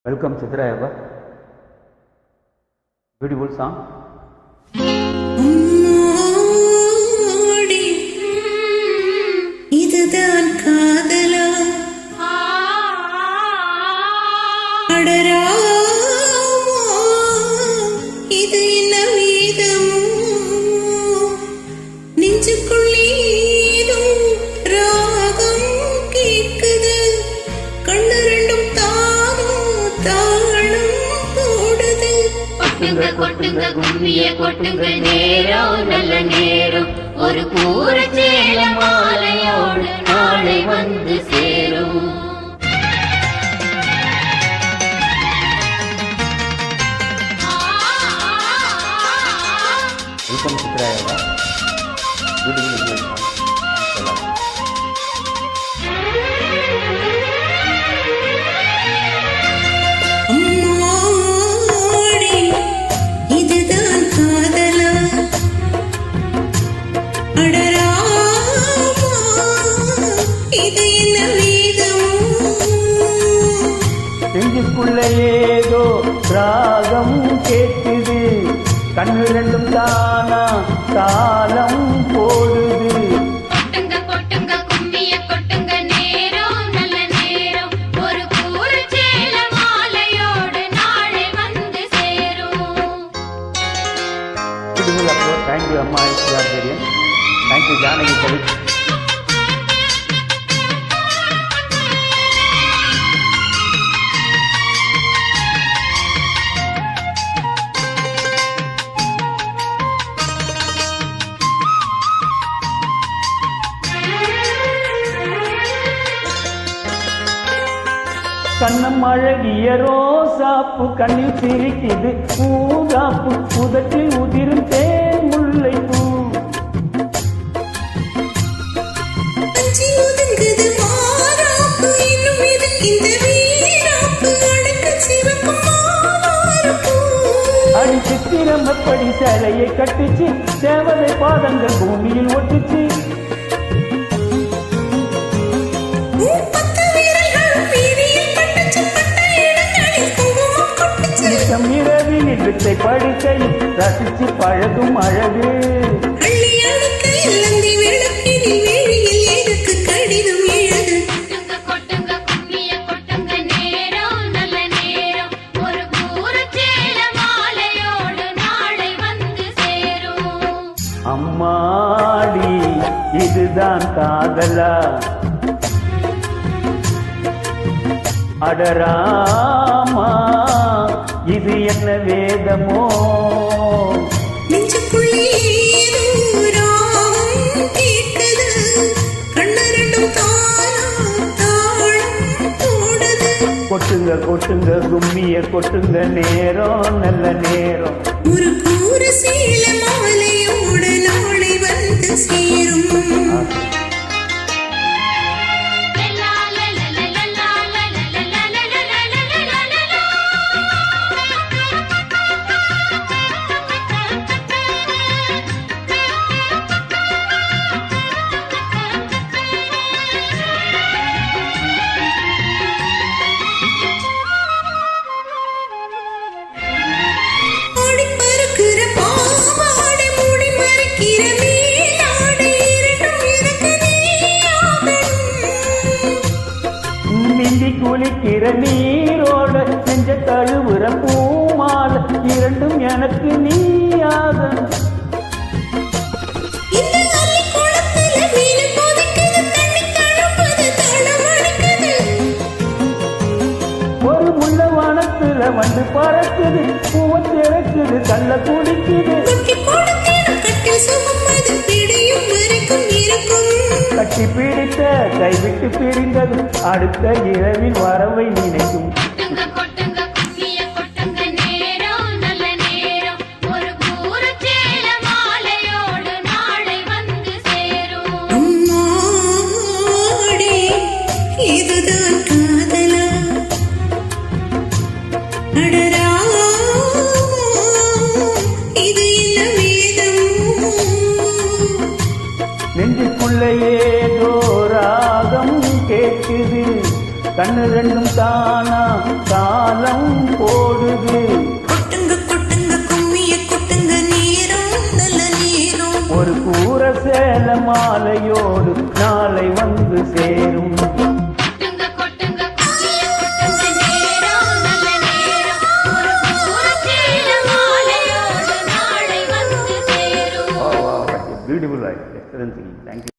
Welcome Chitra Eva. Beautiful song. இதுதான் காதலா அடராமா இது என்ன வீதம் நெஞ்சுக்குள்ளே ராகம் கேட்குது கண்ணு ரெண்டும் தானும் தாளம் போடுது கொட்டுங்க கொட்டுங்க கும்மிய கொட்டுங்க நேரம் நல்ல நேரம் ஒரு கூற சேல மாலையோடு நாளை வந்து சேரும். Welcome Chitra Eva. Beautiful song. அம்மாடி இதுதான் காதலா அடராமா இது என்ன வீதம் நெஞ்சுக்குள்ள ஏதோ ராகம் கேட்குது கண்ணு ரெண்டும் தானா தாளம் போடுது. கொட்டுங்க கொட்டுங்க கும்மிய கொட்டுங்க நேரம் நல்ல நேரம் ஒரு கூற சேல மாலையோடு நாளை வந்து சேரும். Beautiful approach. Thank you Amma Iswargarian. Thank you Janaki Kavit. கண்ணம் அழகிய ரோசாப்பு கண்ணில் சிரிக்குது பூதாப்பு உதட்டில் உதிரும் தேன் முல்லை பூ. அஞ்சி ஒதுங்குது மாறாப்பு இன்னும் எதுக்கு இந்த வீராப்பு அடக்க சிவப்பு மாறாப்பு அடி சித்திரம் அப்படி சேலையை கட்டிச்சு தேவதை பாதங்கள் பூமியில் ஒட்டுச்சு. நித்தம் இரவில் வித்தை படிக்கையில் ரசிச்சு பழகும் அழகு. கொட்டுங்க கொட்டுங்க கும்மிய கொட்டுங்க நேரம் நல்ல நேரம் ஒரு கூற சேல மாலையோடு நாளை வந்து சேரும். அம்மாடி இதுதான் காதலா அடராமா இது என்ன வேதமோ கொட்டுங்க கொட்டுங்க கும்மிய கொட்டுங்க நேரம் நல்ல நேரம் ஒரு கூற சேல மாலையோடு நாளை வந்து சேரும். மிந்தி குளிக்கிற நீரோட நெஞ்ச தழுவுற பூமால இரண்டும் எனக்கு நீயாக. ஒரு முள்ள வானத்துல வந்து பறக்குது பூவை திறக்குது கள்ள குடிக்குது. கட்டி பிடித்த கைவிட்டு பிரிந்தது அடுத்த இரவில் வரவை நினைக்கும். கொட்டுங்க கொட்டுங்க கும்மிய கொட்டுங்க நேரம் நல்ல நேரம் ஒரு கூற சேல மாலையோடு நாளை வந்து சேரும். அம்மாடி இதுதான் காதலா அடராமா இது என்ன வேதம் நெஞ்சுக்குள்ள ஏதோ ராகம் கேட்குது கண்ணு ரெண்டும் தானா காலம் ஓடுது. கொட்டுங்க கொட்டுங்க கும்மிய கொட்டுங்க நேரம் நல்ல நேரம். ஒரு கூற சேல மாலையோடு நாளை வந்து சேரும். கொட்டுங்க கொட்டுங்க கும்மிய கொட்டுங்க நேரம் நல்ல நேரம். ஒரு கூரச்சேல மாலையோடு நாளை வந்து சேரும். Beautiful, excellent. தேங்க்யூ.